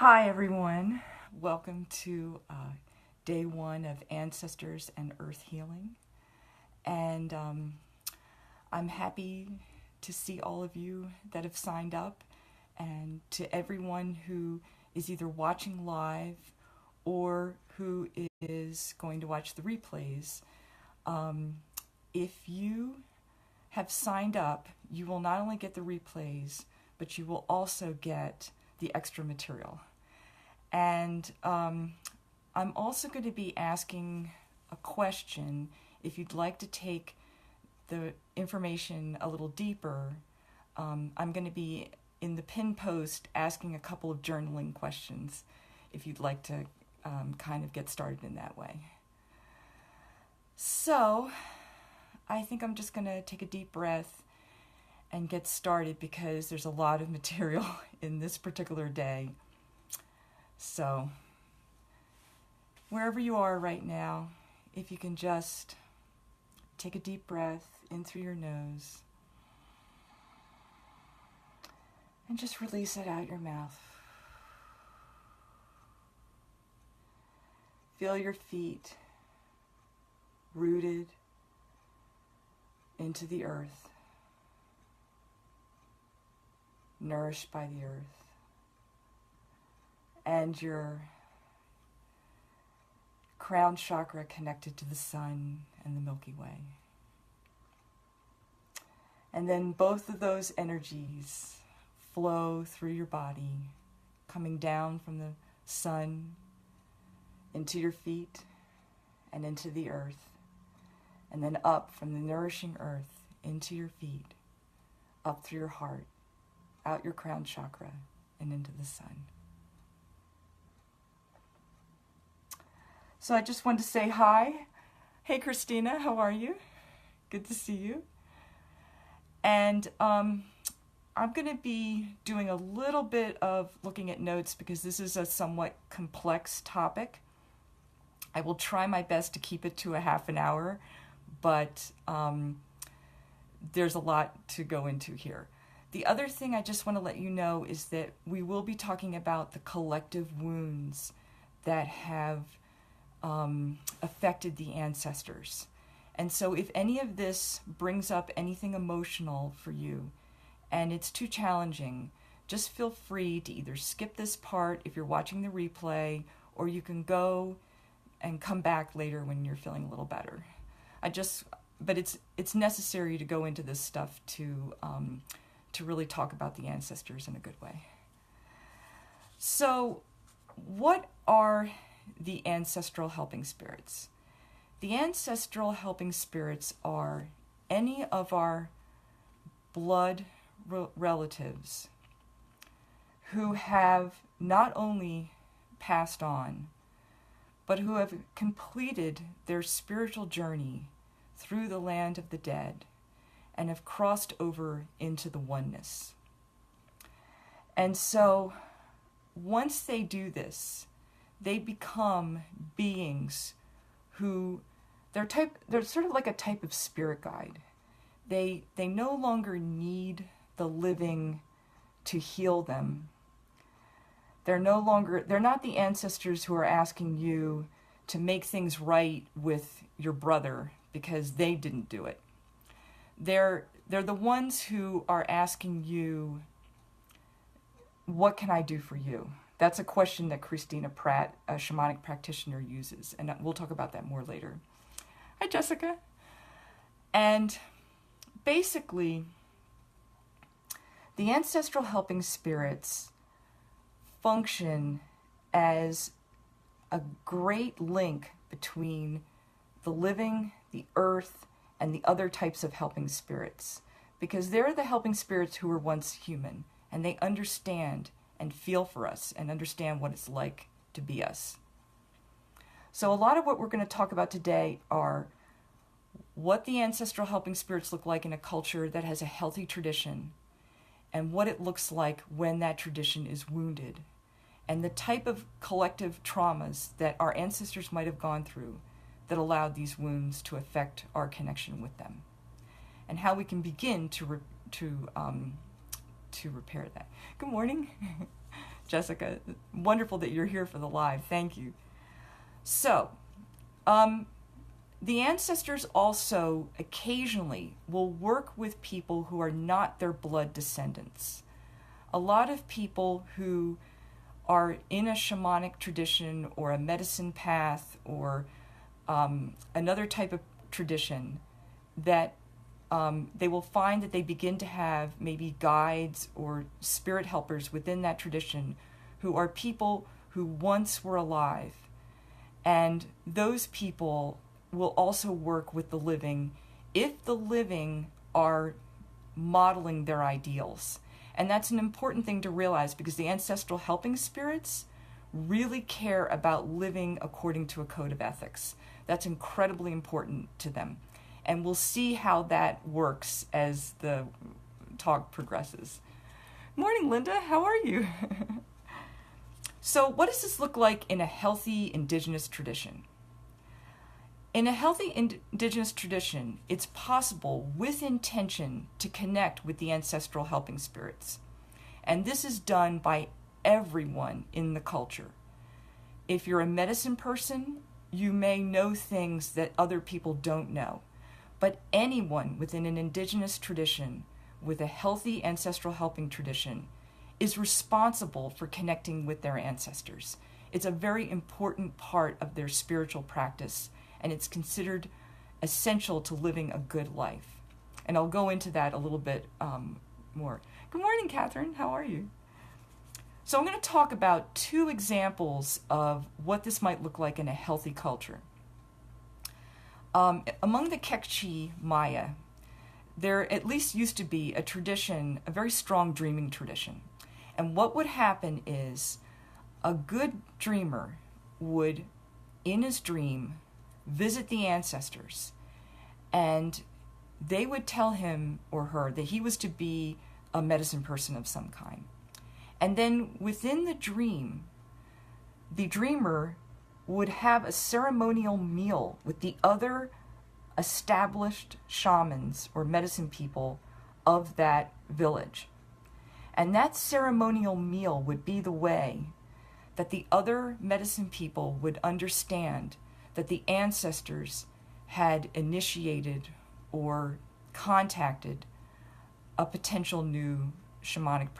Hi, everyone. Welcome to day one of Ancestors and Earth Healing. And I'm happy to see all of you that have signed up, and to everyone who is either watching live or who is going to watch the replays. If you have signed up, you will not only get the replays, but you will also get the extra material. And I'm also going to be asking a question. If you'd like to take the information a little deeper, I'm going to be in the pin post asking a couple of journaling questions if you'd like to kind of get started in that way. So I think I'm just going to take a deep breath and get started because there's a lot of material in this particular day. So wherever you are right now, if you can just take a deep breath in through your nose and just release it out your mouth. Feel your feet rooted into the earth, nourished by the earth, and your crown chakra connected to the sun and the Milky Way. And then both of those energies flow through your body, coming down from the sun into your feet and into the earth, and then up from the nourishing earth into your feet, up through your heart, out your crown chakra, and into the sun. So I just wanted to say hi. Hey, Christina, how are you? Good to see you. And I'm going to be doing a little bit of looking at notes because this is a somewhat complex topic. I will try my best to keep it to a half an hour, but there's a lot to go into here. The other thing I just want to let you know is that we will be talking about the collective wounds that have affected the ancestors. And so if any of this brings up anything emotional for you and it's too challenging, just feel free to either skip this part if you're watching the replay, or you can go and come back later when you're feeling a little better. But it's necessary to go into this stuff to really talk about the ancestors in a good way. So what are the ancestral helping spirits? The ancestral helping spirits are any of our blood relatives who have not only passed on, but who have completed their spiritual journey through the land of the dead and have crossed over into the oneness. And so once they do this, they become beings who they're sort of like a type of spirit guide. They no longer need the living to heal them. They're not the ancestors who are asking you to make things right with your brother because they didn't do it. They're the ones who are asking you, what can I do for you? That's a question that Christina Pratt, a shamanic practitioner, uses, and we'll talk about that more later. Hi, Jessica. And basically, the ancestral helping spirits function as a great link between the living, the earth, and the other types of helping spirits, because they're the helping spirits who were once human, and they understand and feel for us and understand what it's like to be us. So a lot of what we're going to talk about today are what the ancestral helping spirits look like in a culture that has a healthy tradition, and what it looks like when that tradition is wounded, and the type of collective traumas that our ancestors might have gone through that allowed these wounds to affect our connection with them, and how we can begin to repair that. Good morning. Jessica. Wonderful that you're here for the live. Thank you. So, the ancestors also occasionally will work with people who are not their blood descendants. A lot of people who are in a shamanic tradition or a medicine path or another type of tradition, that they will find that they begin to have maybe guides or spirit helpers within that tradition who are people who once were alive. And those people will also work with the living if the living are modeling their ideals. And that's an important thing to realize, because the ancestral helping spirits really care about living according to a code of ethics. That's incredibly important to them. And we'll see how that works as the talk progresses. Morning, Linda. How are you? So what does this look like in a healthy indigenous tradition? In a healthy indigenous tradition, it's possible with intention to connect with the ancestral helping spirits. And this is done by everyone in the culture. If you're a medicine person, you may know things that other people don't know. But anyone within an indigenous tradition with a healthy ancestral helping tradition is responsible for connecting with their ancestors. It's a very important part of their spiritual practice, and it's considered essential to living a good life. And I'll go into that a little bit more. Good morning, Catherine. How are you? So I'm going to talk about 2 examples of what this might look like in a healthy culture. Among the Kekchi Maya, there at least used to be a tradition, a very strong dreaming tradition. And what would happen is a good dreamer would, in his dream, visit the ancestors, and they would tell him or her that he was to be a medicine person of some kind. And then within the dream, the dreamer would have a ceremonial meal with the other established shamans or medicine people of that village. And that ceremonial meal would be the way that the other medicine people would understand that the ancestors had initiated or contacted a potential new shamanic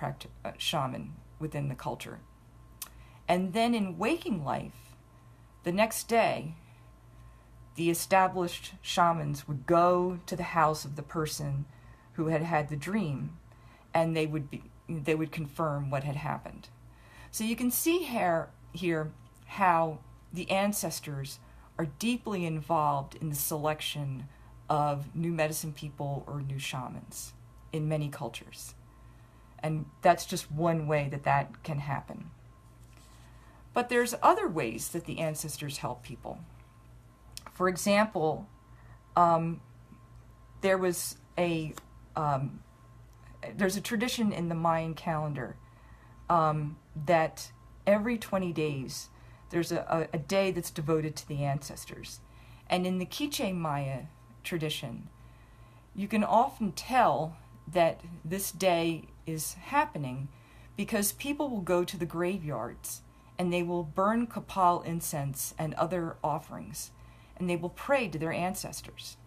shaman within the culture. And then in waking life, the next day, the established shamans would go to the house of the person who had had the dream, and they would confirm what had happened. So you can see here how the ancestors are deeply involved in the selection of new medicine people or new shamans in many cultures. And that's just one way that that can happen. But there's other ways that the ancestors help people. For example, there's a tradition in the Mayan calendar that every 20 days there's a day that's devoted to the ancestors. And in the Quiche Maya tradition, you can often tell that this day is happening because people will go to the graveyards and they will burn copal incense and other offerings, and they will pray to their ancestors.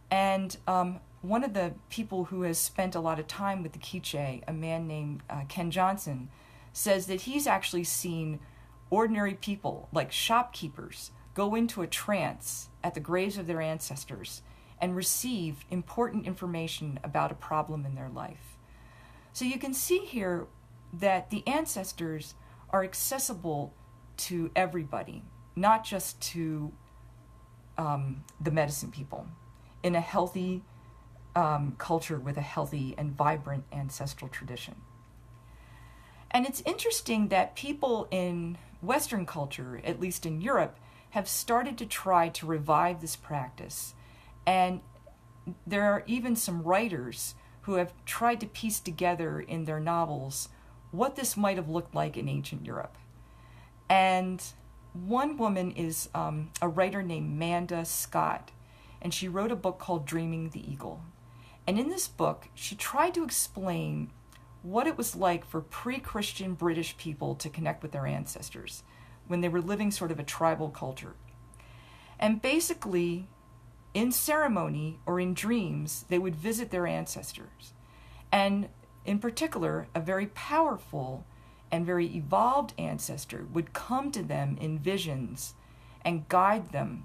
And one of the people who has spent a lot of time with the Quiche, a man named Ken Johnson, says that he's actually seen ordinary people, like shopkeepers, go into a trance at the graves of their ancestors and receive important information about a problem in their life. So you can see here that the ancestors are accessible to everybody, not just to the medicine people, in a healthy culture with a healthy and vibrant ancestral tradition. And it's interesting that people in Western culture, at least in Europe, have started to try to revive this practice. And there are even some writers who have tried to piece together in their novels what this might have looked like in ancient Europe. And one woman is a writer named Manda Scott, and she wrote a book called Dreaming the Eagle. And in this book, she tried to explain what it was like for pre-Christian British people to connect with their ancestors when they were living sort of a tribal culture. And basically, in ceremony or in dreams, they would visit their ancestors. And in particular, a very powerful and very evolved ancestor would come to them in visions and guide them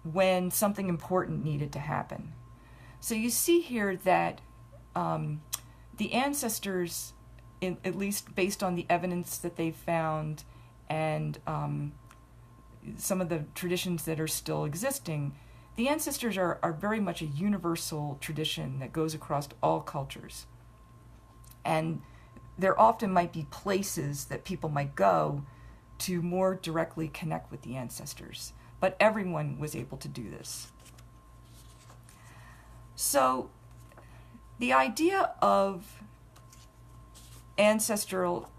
when something important needed to happen. So you see here that the ancestors, at least based on the evidence that they found and some of the traditions that are still existing, the ancestors are very much a universal tradition that goes across all cultures. And there often might be places that people might go to more directly connect with the ancestors. But everyone was able to do this. So the idea of ancestral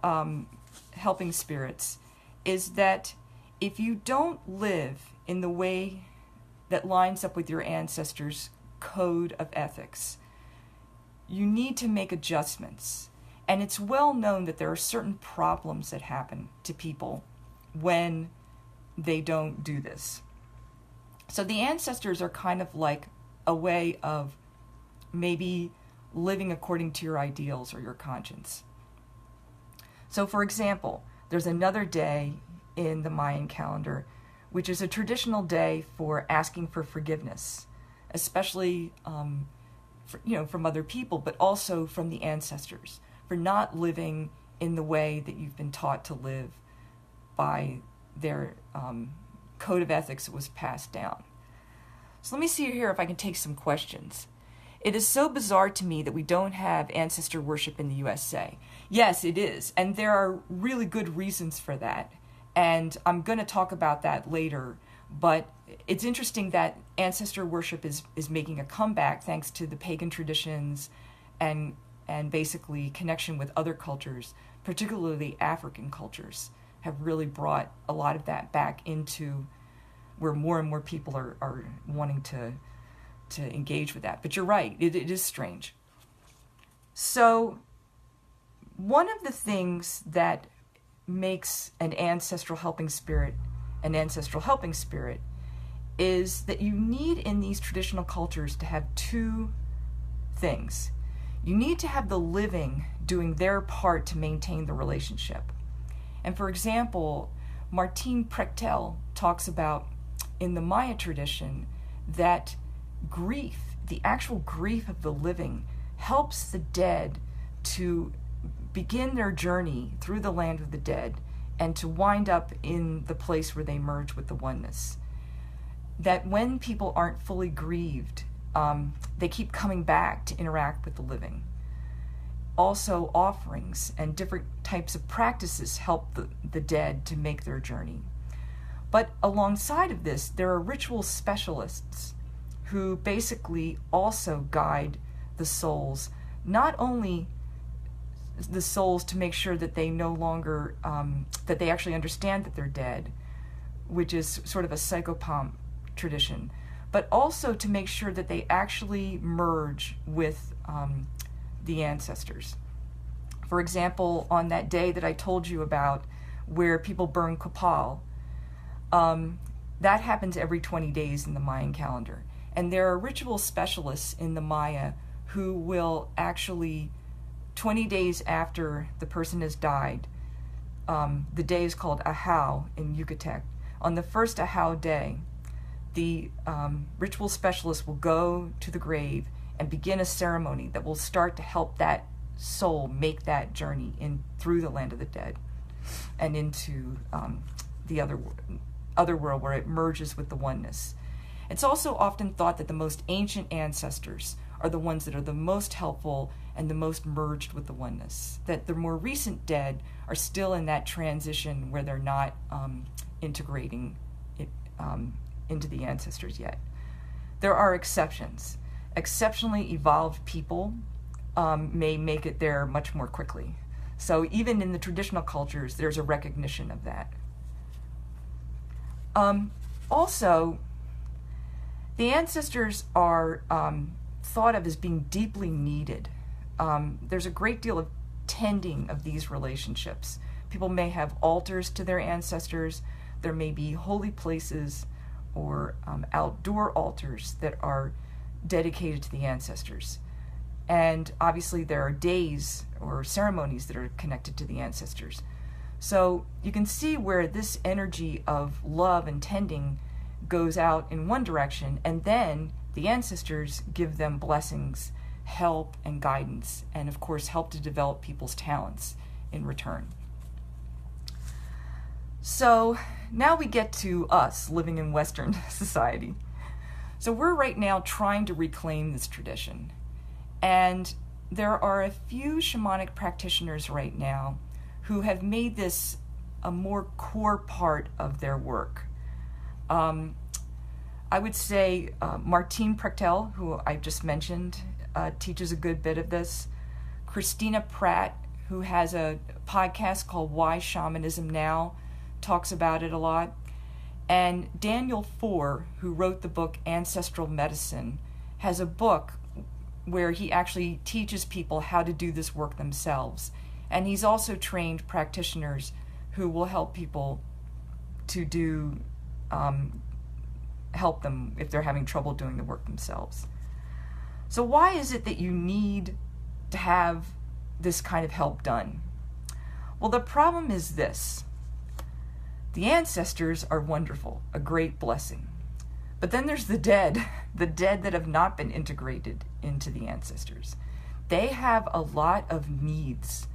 helping spirits is that if you don't live in the way that lines up with your ancestors' code of ethics, you need to make adjustments. And it's well known that there are certain problems that happen to people when they don't do this. So the ancestors are kind of like a way of maybe living according to your ideals or your conscience. So for example, there's another day in the Mayan calendar, which is a traditional day for asking for forgiveness, especially from other people, but also from the ancestors, for not living in the way that you've been taught to live by their code of ethics that was passed down. So let me see here if I can take some questions. It is so bizarre to me that we don't have ancestor worship in the USA. Yes, it is, and there are really good reasons for that. And I'm going to talk about that later, but it's interesting that ancestor worship is making a comeback thanks to the pagan traditions and basically connection with other cultures, particularly African cultures, have really brought a lot of that back into where more and more people are wanting to engage with that. But you're right, it is strange. So one of the things that makes an ancestral helping spirit is that you need in these traditional cultures to have two things. You need to have the living doing their part to maintain the relationship. And for example, Martin Prechtel talks about in the Maya tradition that grief, the actual grief of the living, helps the dead to begin their journey through the land of the dead and to wind up in the place where they merge with the oneness. That when people aren't fully grieved, they keep coming back to interact with the living. Also, offerings and different types of practices help the dead to make their journey. But alongside of this, there are ritual specialists who basically also guide the souls, not only the souls to make sure that they no longer, that they actually understand that they're dead, which is sort of a psychopomp tradition, but also to make sure that they actually merge with the ancestors. For example, on that day that I told you about where people burn copal, that happens every 20 days in the Mayan calendar. And there are ritual specialists in the Maya who will actually, 20 days after the person has died, the day is called Ahau in Yucatec. On the first Ahau day, the ritual specialist will go to the grave and begin a ceremony that will start to help that soul make that journey in through the land of the dead and into the other world where it merges with the oneness. It's also often thought that the most ancient ancestors are the ones that are the most helpful and the most merged with the oneness. That the more recent dead are still in that transition where they're not integrating it into the ancestors yet. There are exceptions. Exceptionally evolved people may make it there much more quickly. So even in the traditional cultures, there's a recognition of that. Also, the ancestors are thought of as being deeply needed there's a great deal of tending of these relationships. People may have altars to their ancestors. There may be holy places or outdoor altars that are dedicated to the ancestors. And obviously there are days or ceremonies that are connected to the ancestors. So you can see where this energy of love and tending goes out in one direction, and then the ancestors give them blessings, help, and guidance, and of course help to develop people's talents in return. So now we get to us living in Western society. So we're right now trying to reclaim this tradition. And there are a few shamanic practitioners right now who have made this a more core part of their work. I would say Martine Prechtel, who I just mentioned, teaches a good bit of this. Christina Pratt, who has a podcast called Why Shamanism Now, talks about it a lot. And Daniel Four, who wrote the book Ancestral Medicine, has a book where he actually teaches people how to do this work themselves. And he's also trained practitioners who will help people to do, help them if they're having trouble doing the work themselves. So why is it that you need to have this kind of help done? Well, the problem is this. The ancestors are wonderful, a great blessing. But then there's the dead that have not been integrated into the ancestors. They have a lot of needs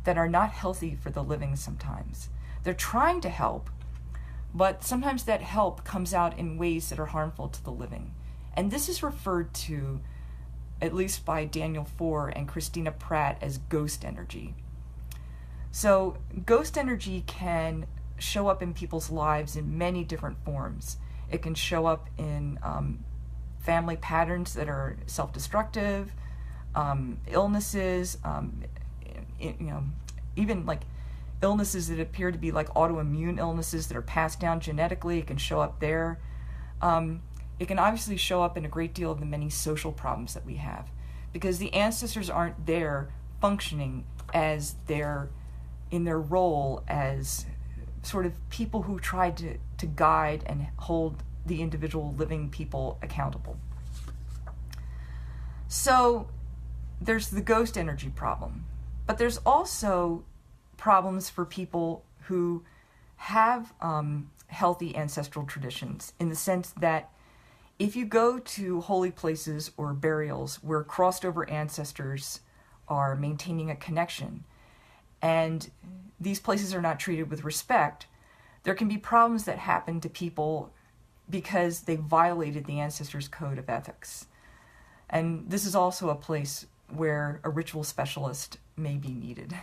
that are not healthy for the living sometimes. They're trying to help, but sometimes that help comes out in ways that are harmful to the living. And this is referred to, at least by Daniel Four and Christina Pratt, as ghost energy. So ghost energy can show up in people's lives in many different forms. It can show up in family patterns that are self-destructive, illnesses, even like illnesses that appear to be like autoimmune illnesses that are passed down genetically. It can show up there. It can obviously show up in a great deal of the many social problems that we have, because the ancestors aren't there functioning as in their role as sort of people who try to guide and hold the individual living people accountable. So there's the ghost energy problem, but there's also problems for people who have healthy ancestral traditions, in the sense that if you go to holy places or burials where crossed over ancestors are maintaining a connection, and these places are not treated with respect, there can be problems that happen to people because they violated the ancestors' code of ethics. And this is also a place where a ritual specialist may be needed.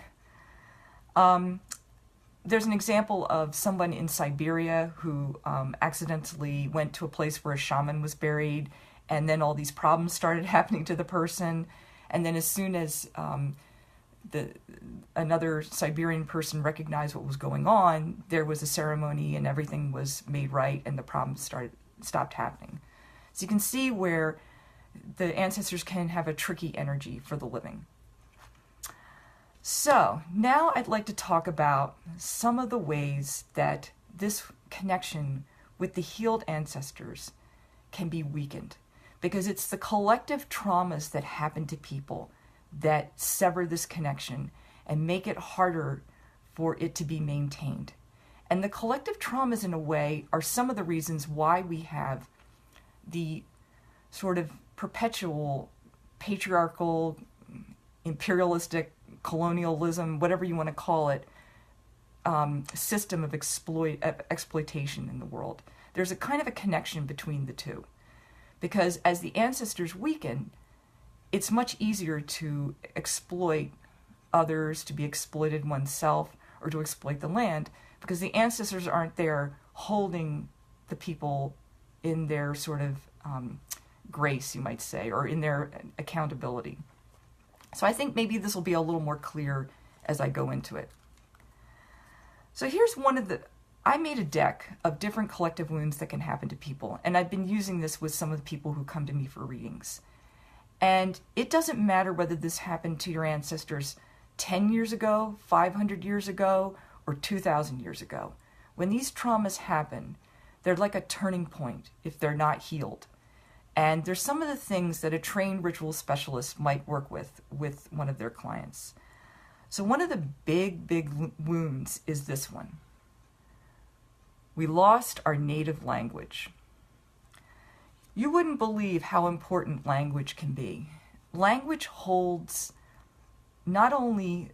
There's an example of someone in Siberia who accidentally went to a place where a shaman was buried, and then all these problems started happening to the person. And then as soon as another Siberian person recognized what was going on, there was a ceremony and everything was made right, and the problems stopped happening. So you can see where the ancestors can have a tricky energy for the living. So now I'd like to talk about some of the ways that this connection with the healed ancestors can be weakened, because it's the collective traumas that happen to people that sever this connection and make it harder for it to be maintained. And the collective traumas, in a way, are some of the reasons why we have the sort of perpetual patriarchal, imperialistic, colonialism, whatever you want to call it, system of exploitation in the world. There's a kind of a connection between the two. Because as the ancestors weaken, it's much easier to exploit others, to be exploited oneself, or to exploit the land, because the ancestors aren't there holding the people in their sort of grace, you might say, or in their accountability. So I think maybe this will be a little more clear as I go into it. So here's I made a deck of different collective wounds that can happen to people, and I've been using this with some of the people who come to me for readings. And it doesn't matter whether this happened to your ancestors 10 years ago, 500 years ago, or 2,000 years ago. When these traumas happen, they're like a turning point if they're not healed. And there's some of the things that a trained ritual specialist might work with one of their clients. So one of the big wounds is this one. We lost our native language. You wouldn't believe how important language can be. Language holds not only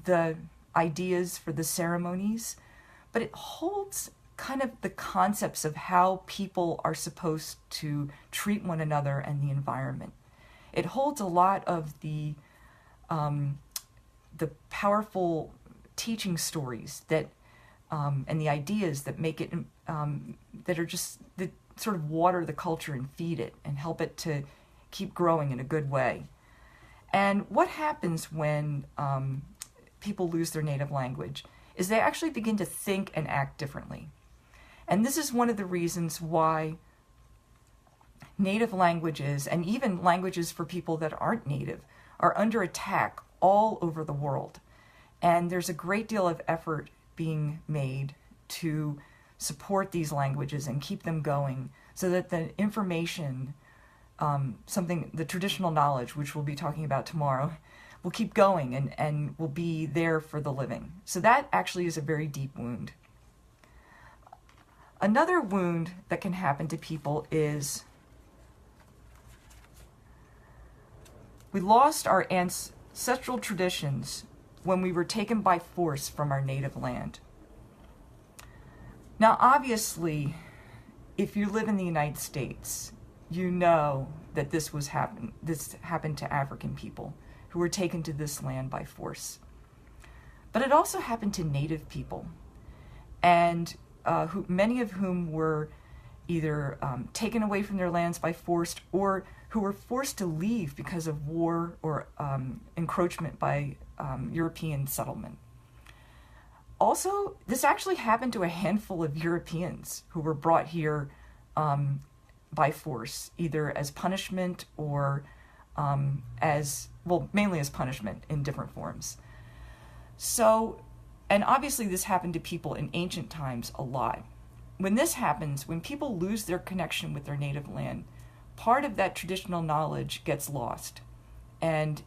the ideas for the ceremonies, but it holds kind of the concepts of how people are supposed to treat one another and the environment. It holds a lot of the powerful teaching stories that and the ideas that make it that are just that sort of water the culture and feed it and help it to keep growing in a good way. And what happens when people lose their native language is they actually begin to think and act differently. And this is one of the reasons why native languages, and even languages for people that aren't native, are under attack all over the world. And there's a great deal of effort being made to support these languages and keep them going so that the information, the traditional knowledge, which we'll be talking about tomorrow, will keep going and will be there for the living. So that actually is a very deep wound. Another wound that can happen to people is we lost our ancestral traditions when we were taken by force from our native land. Now, obviously, if you live in the United States, you know that this happened to African people who were taken to this land by force. But it also happened to Native people, and many of whom were either taken away from their lands by force or who were forced to leave because of war or encroachment by European settlement. Also, this actually happened to a handful of Europeans who were brought here by force, either as punishment or mainly as punishment in different forms. So, and obviously this happened to people in ancient times a lot. When this happens, when people lose their connection with their native land, part of that traditional knowledge gets lost. And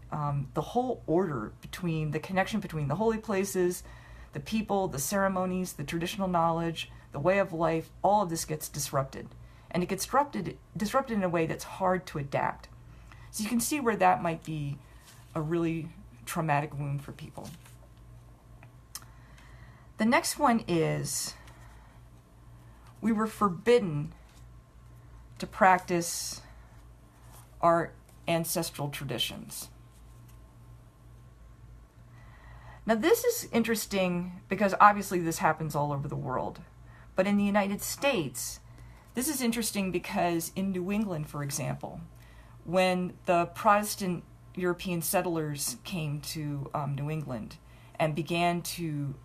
the whole order between the connection between the holy places, the people, the ceremonies, the traditional knowledge, the way of life, all of this gets disrupted. And it gets disrupted in a way that's hard to adapt. So you can see where that might be a really traumatic wound for people. The next one is we were forbidden to practice our ancestral traditions. Now this is interesting because obviously this happens all over the world. But in the United States, this is interesting because in New England, for example, when the Protestant European settlers came to New England and began to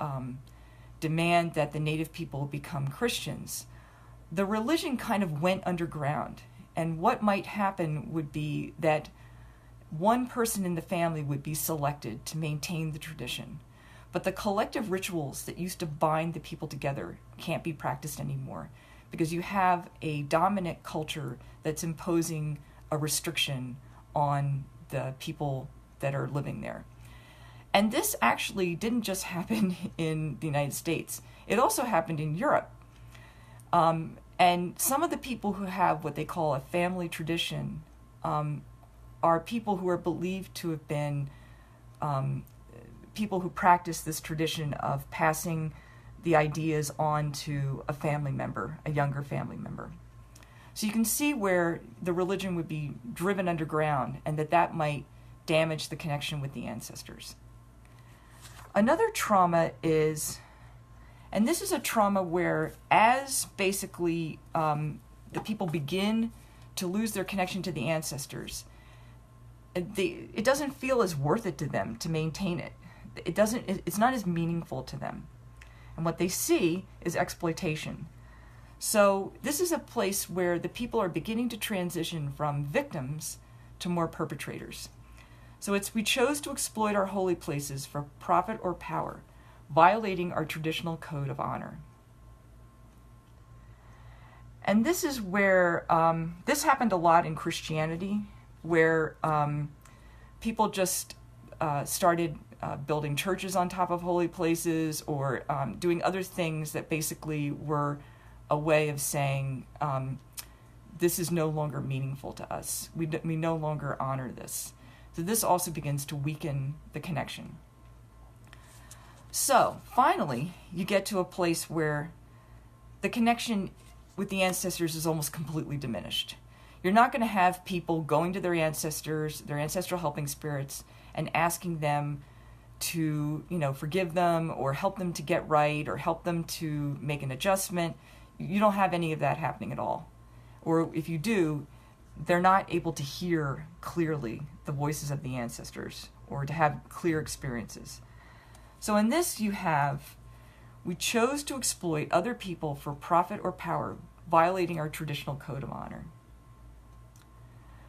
demand that the native people become Christians, the religion kind of went underground. And what might happen would be that one person in the family would be selected to maintain the tradition. But the collective rituals that used to bind the people together can't be practiced anymore because you have a dominant culture that's imposing a restriction on the people that are living there. And this actually didn't just happen in the United States. It also happened in Europe. And some of the people who have what they call a family tradition are people who are believed to have been people who practice this tradition of passing the ideas on to a family member, a younger family member. So you can see where the religion would be driven underground and that might damage the connection with the ancestors. Another trauma is, and this is a trauma where as basically the people begin to lose their connection to the ancestors, it doesn't feel as worth it to them to maintain it. It's not as meaningful to them. And what they see is exploitation. So this is a place where the people are beginning to transition from victims to more perpetrators. So it's we chose to exploit our holy places for profit or power, violating our traditional code of honor. And this is where, this happened a lot in Christianity, where people just started building churches on top of holy places, or doing other things that basically were a way of saying, this is no longer meaningful to us. We no longer honor this. So this also begins to weaken the connection. So finally, you get to a place where the connection with the ancestors is almost completely diminished. You're not going to have people going to their ancestors, their ancestral helping spirits, and asking them to, forgive them or help them to get right or help them to make an adjustment. You don't have any of that happening at all. Or if you do, they're not able to hear clearly the voices of the ancestors or to have clear experiences. So in this we chose to exploit other people for profit or power, violating our traditional code of honor.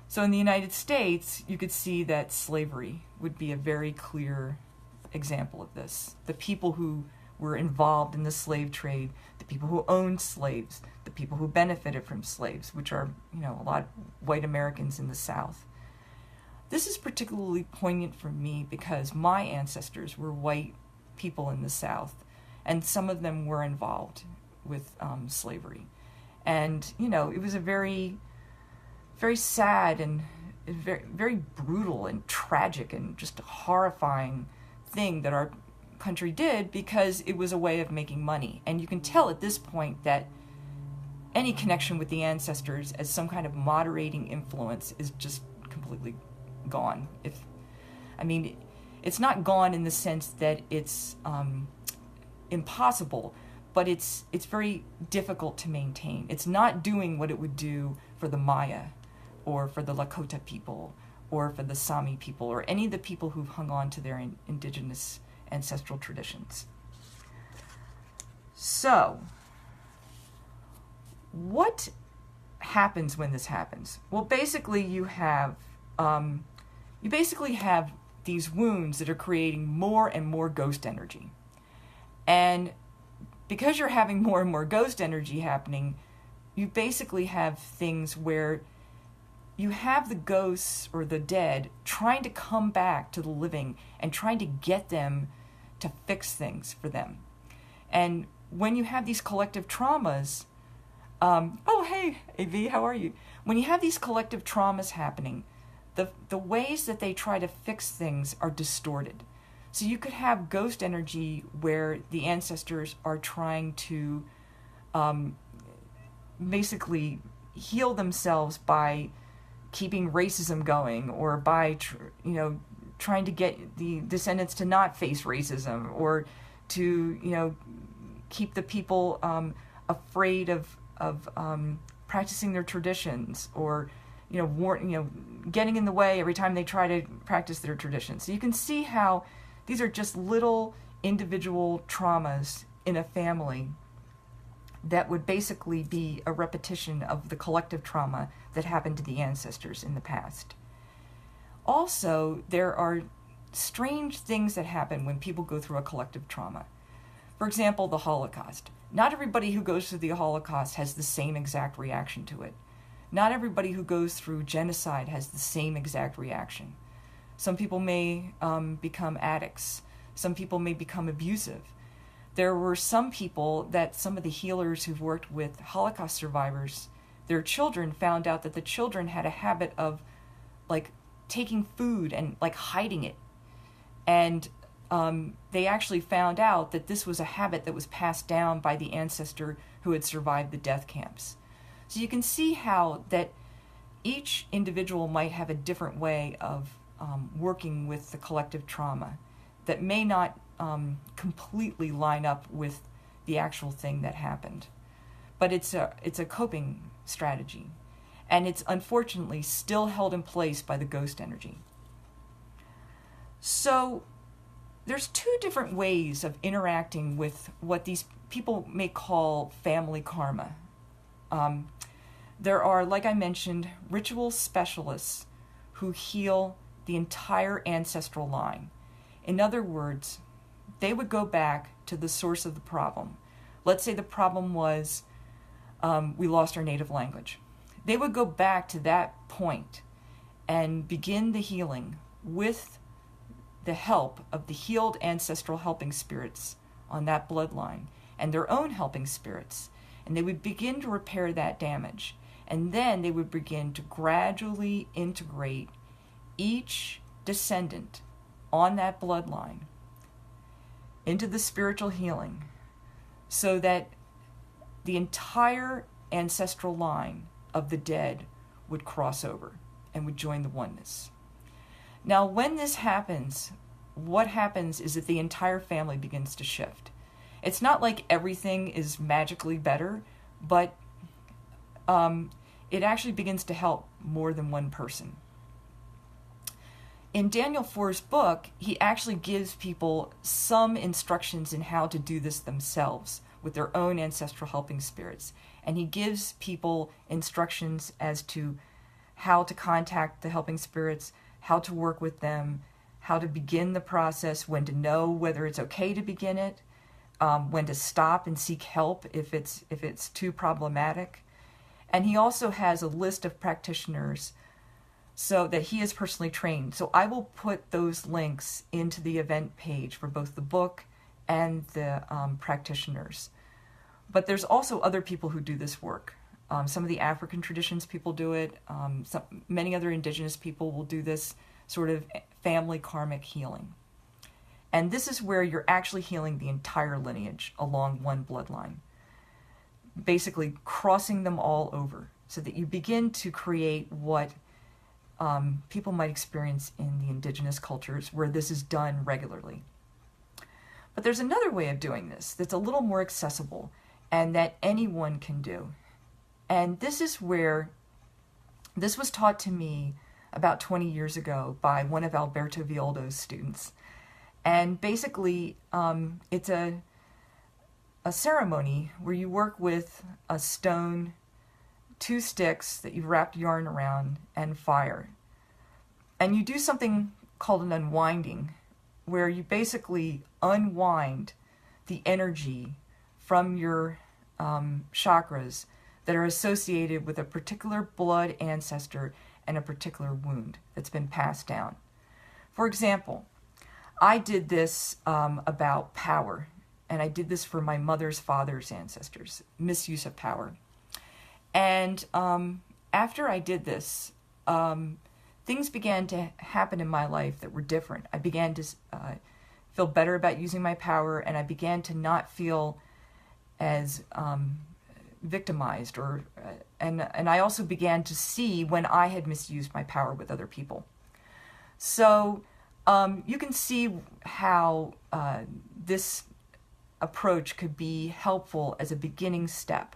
So in the United States, you could see that slavery would be a very clear example of this. The people who were involved in the slave trade, the people who owned slaves, the people who benefited from slaves, which are, a lot of white Americans in the South. This is particularly poignant for me because my ancestors were white people in the South, and some of them were involved with slavery. And, it was a very, very sad and very, very brutal and tragic and just horrifying thing that our country did, because it was a way of making money. And you can tell at this point that any connection with the ancestors as some kind of moderating influence is just completely gone. It's not gone in the sense that it's impossible, but it's very difficult to maintain. It's not doing what it would do for the Maya or for the Lakota people or for the Sami people or any of the people who've hung on to their indigenous ancestral traditions. So, what happens when this happens? Well, basically you have these wounds that are creating more and more ghost energy. And because you're having more and more ghost energy happening, you basically have things where you have the ghosts or the dead trying to come back to the living and trying to get them to fix things for them. And when you have these collective traumas, oh, hey, AV, how are you? When you have these collective traumas happening, the ways that they try to fix things are distorted. So you could have ghost energy where the ancestors are trying to basically heal themselves by keeping racism going, or by trying to get the descendants to not face racism, or to keep the people afraid of practicing their traditions, or getting in the way every time they try to practice their traditions. So you can see how these are just little individual traumas in a family that would basically be a repetition of the collective trauma that happened to the ancestors in the past. Also, there are strange things that happen when people go through a collective trauma. For example, the Holocaust. Not everybody who goes through the Holocaust has the same exact reaction to it. Not everybody who goes through genocide has the same exact reaction. Some people may become addicts. Some people may become abusive. There were some people that some of the healers who've worked with Holocaust survivors, their children found out that the children had a habit of taking food and hiding it. And they actually found out that this was a habit that was passed down by the ancestor who had survived the death camps. So you can see how that each individual might have a different way of working with the collective trauma that may not completely line up with the actual thing that happened. But it's a coping strategy. And it's unfortunately still held in place by the ghost energy. So there's two different ways of interacting with what these people may call family karma. There are, like I mentioned, ritual specialists who heal the entire ancestral line. In other words, they would go back to the source of the problem. Let's say the problem was we lost our native language. They would go back to that point and begin the healing with the help of the healed ancestral helping spirits on that bloodline and their own helping spirits. And they would begin to repair that damage. And then they would begin to gradually integrate each descendant on that bloodline into the spiritual healing so that the entire ancestral line of the dead would cross over and would join the oneness. Now, when this happens, what happens is that the entire family begins to shift. It's not like everything is magically better, but it actually begins to help more than one person. In Daniel Foer's book, he actually gives people some instructions in how to do this themselves with their own ancestral helping spirits. And he gives people instructions as to how to contact the helping spirits, how to work with them, how to begin the process, when to know whether it's okay to begin it, when to stop and seek help if it's too problematic. And he also has a list of practitioners so that he is personally trained. So I will put those links into the event page for both the book and the practitioners. But there's also other people who do this work. Some of the African traditions people do it. Many other indigenous people will do this sort of family karmic healing. And this is where you're actually healing the entire lineage along one bloodline, basically crossing them all over so that you begin to create what people might experience in the indigenous cultures where this is done regularly. But there's another way of doing this that's a little more accessible and that anyone can do. And this is where this was taught to me about 20 years ago by one of Alberto Violdo's students. And basically, it's a ceremony where you work with a stone, 2 sticks that you've wrapped yarn around, and fire. And you do something called an unwinding, where you basically unwind the energy from your chakras that are associated with a particular blood ancestor and a particular wound that's been passed down. For example, I did this about power, and I did this for my mother's father's ancestors, misuse of power. And after I did this, things began to happen in my life that were different. I began to feel better about using my power, and I began to not feel as victimized, and I also began to see when I had misused my power with other people. So you can see how this approach could be helpful as a beginning step.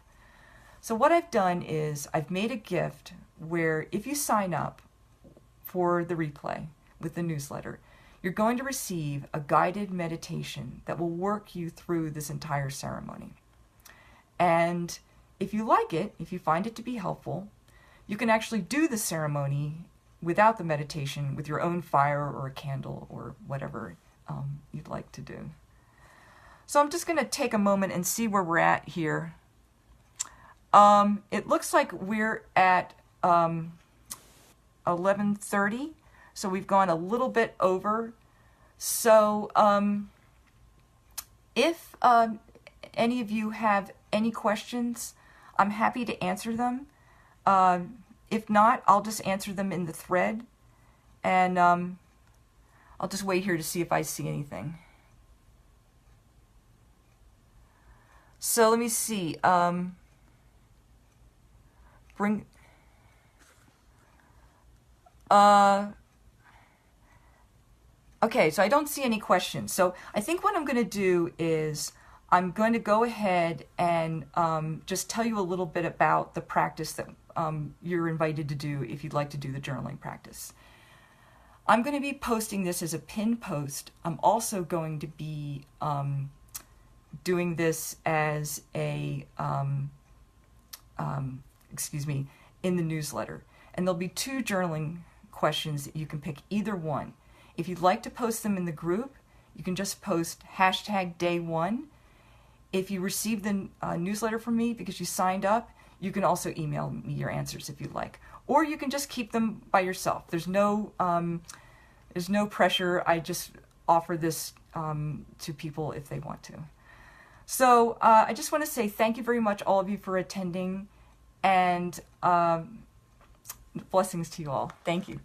So what I've done is I've made a gift where if you sign up for the replay with the newsletter, you're going to receive a guided meditation that will work you through this entire ceremony. And if you like it, if you find it to be helpful, you can actually do the ceremony without the meditation with your own fire or a candle or whatever you'd like to do. So I'm just going to take a moment and see where we're at here. It looks like we're at 11:30, so we've gone a little bit over. So if any of you have any questions, I'm happy to answer them. If not, I'll just answer them in the thread, and I'll just wait here to see if I see anything. So let me see. Okay, so I don't see any questions. So I think what I'm going to do is I'm going to go ahead and just tell you a little bit about the practice that you're invited to do if you'd like to do the journaling practice. I'm going to be posting this as a pinned post. I'm also going to be doing this as a, in the newsletter. And there'll be 2 journaling questions, you can pick either one. If you'd like to post them in the group, you can just post #day1. If you received the newsletter from me because you signed up, you can also email me your answers if you'd like. Or you can just keep them by yourself. There's no pressure. I just offer this to people if they want to. So I just want to say thank you very much, all of you, for attending, and blessings to you all. Thank you.